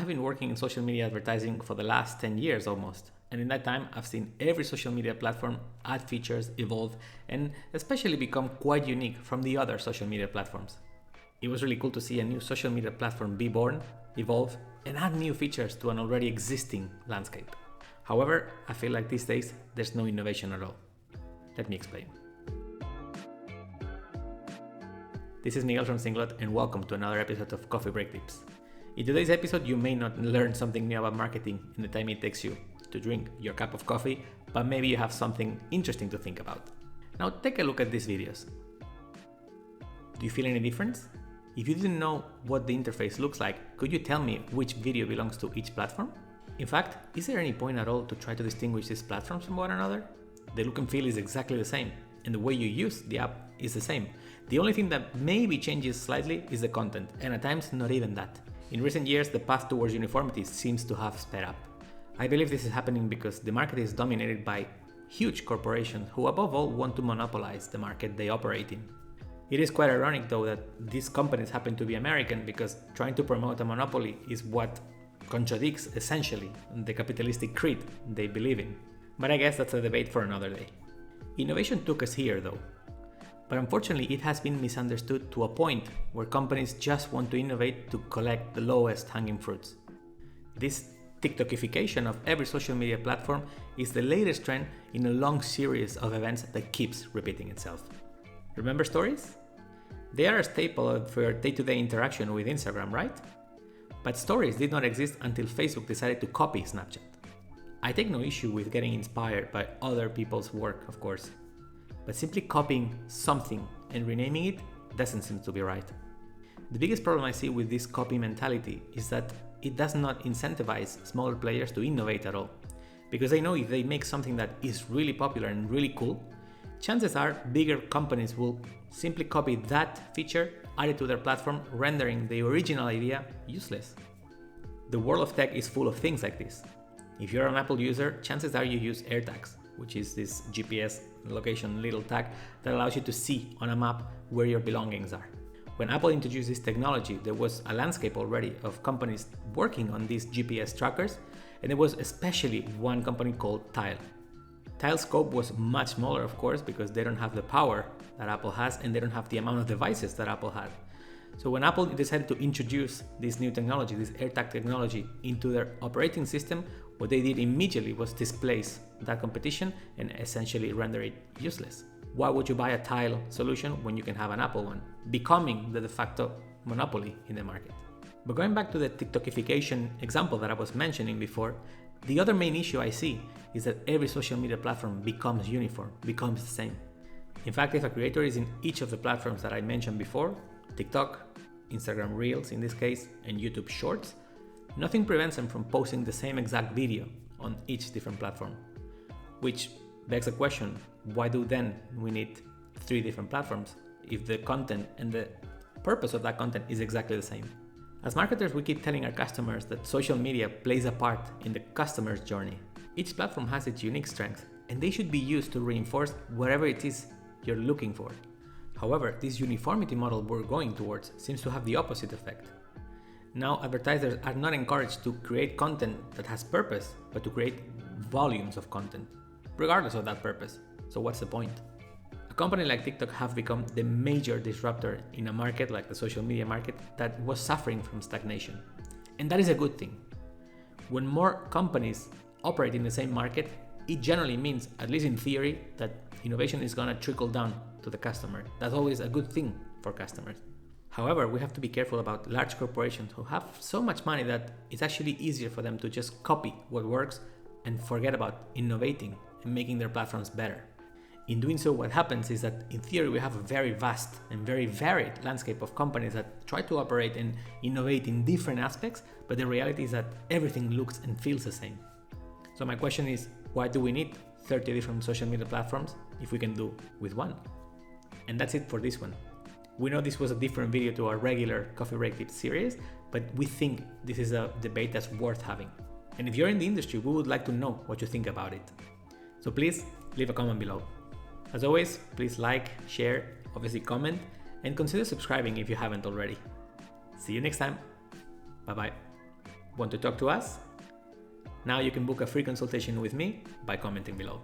I've been working in social media advertising for the last 10 years almost. And in that time, I've seen every social media platform add features, evolve, and especially become quite unique from the other social media platforms. It was really cool to see a new social media platform be born, evolve, and add new features to an already existing landscape. However, I feel like these days, there's no innovation at all. Let me explain. This is Miguel from Singlot, and welcome to another episode of Coffee Break Tips. In today's episode, you may not learn something new about marketing in the time it takes you to drink your cup of coffee, but maybe you have something interesting to think about. Now take a look at these videos. Do you feel any difference? If you didn't know what the interface looks like, could you tell me which video belongs to each platform? In fact, is there any point at all to try to distinguish these platforms from one another? The look and feel is exactly the same, and the way you use the app is the same. The only thing that maybe changes slightly is the content, and at times not even that. In recent years, the path towards uniformity seems to have sped up. I believe this is happening because the market is dominated by huge corporations who above all want to monopolize the market they operate in. It is quite ironic though that these companies happen to be American because trying to promote a monopoly is what contradicts essentially the capitalistic creed they believe in. But I guess that's a debate for another day. Innovation took us here though. But unfortunately, it has been misunderstood to a point where companies just want to innovate to collect the lowest hanging fruits. This TikTokification of every social media platform is the latest trend in a long series of events that keeps repeating itself. Remember stories? They are a staple for your day-to-day interaction with Instagram, right? But stories did not exist until Facebook decided to copy Snapchat. I take no issue with getting inspired by other people's work, of course. But simply copying something and renaming it doesn't seem to be right. The biggest problem I see with this copy mentality is that it does not incentivize smaller players to innovate at all. Because they know if they make something that is really popular and really cool, chances are bigger companies will simply copy that feature, add it to their platform, rendering the original idea useless. The world of tech is full of things like this. If you're an Apple user, chances are you use AirTags, which is this GPS location little tag that allows you to see on a map where your belongings are. When Apple introduced this technology, there was a landscape already of companies working on these GPS trackers, and there was especially one company called Tile. Tile's scope was much smaller, of course, because they don't have the power that Apple has and they don't have the amount of devices that Apple had. So when Apple decided to introduce this new technology, this AirTag technology, into their operating system, what they did immediately was displace that competition and essentially render it useless. Why would you buy a Tile solution when you can have an Apple one, becoming the de facto monopoly in the market? But going back to the TikTokification example that I was mentioning before, the other main issue I see is that every social media platform becomes uniform, becomes the same. In fact, if a creator is in each of the platforms that I mentioned before, TikTok, Instagram Reels in this case, and YouTube Shorts, nothing prevents them from posting the same exact video on each different platform. Which begs the question, why do then we need 3 different platforms if the content and the purpose of that content is exactly the same? As marketers, we keep telling our customers that social media plays a part in the customer's journey. Each platform has its unique strength, and they should be used to reinforce whatever it is you're looking for. However, this uniformity model we're going towards seems to have the opposite effect. Now, advertisers are not encouraged to create content that has purpose, but to create volumes of content, regardless of that purpose. So what's the point? A company like TikTok have become the major disruptor in a market like the social media market that was suffering from stagnation. And that is a good thing. When more companies operate in the same market, it generally means, at least in theory, that innovation is going to trickle down to the customer. That's always a good thing for customers. However, we have to be careful about large corporations who have so much money that it's actually easier for them to just copy what works and forget about innovating and making their platforms better. In doing so, what happens is that in theory we have a very vast and very varied landscape of companies that try to operate and innovate in different aspects, but the reality is that everything looks and feels the same. So my question is, why do we need 30 different social media platforms if we can do with one? And that's it for this one. We know this was a different video to our regular Coffee Break Tips series, but we think this is a debate that's worth having. And if you're in the industry, we would like to know what you think about it. So please leave a comment below. As always, please like, share, obviously comment, and consider subscribing if you haven't already. See you next time. Bye bye. Want to talk to us? Now you can book a free consultation with me by commenting below.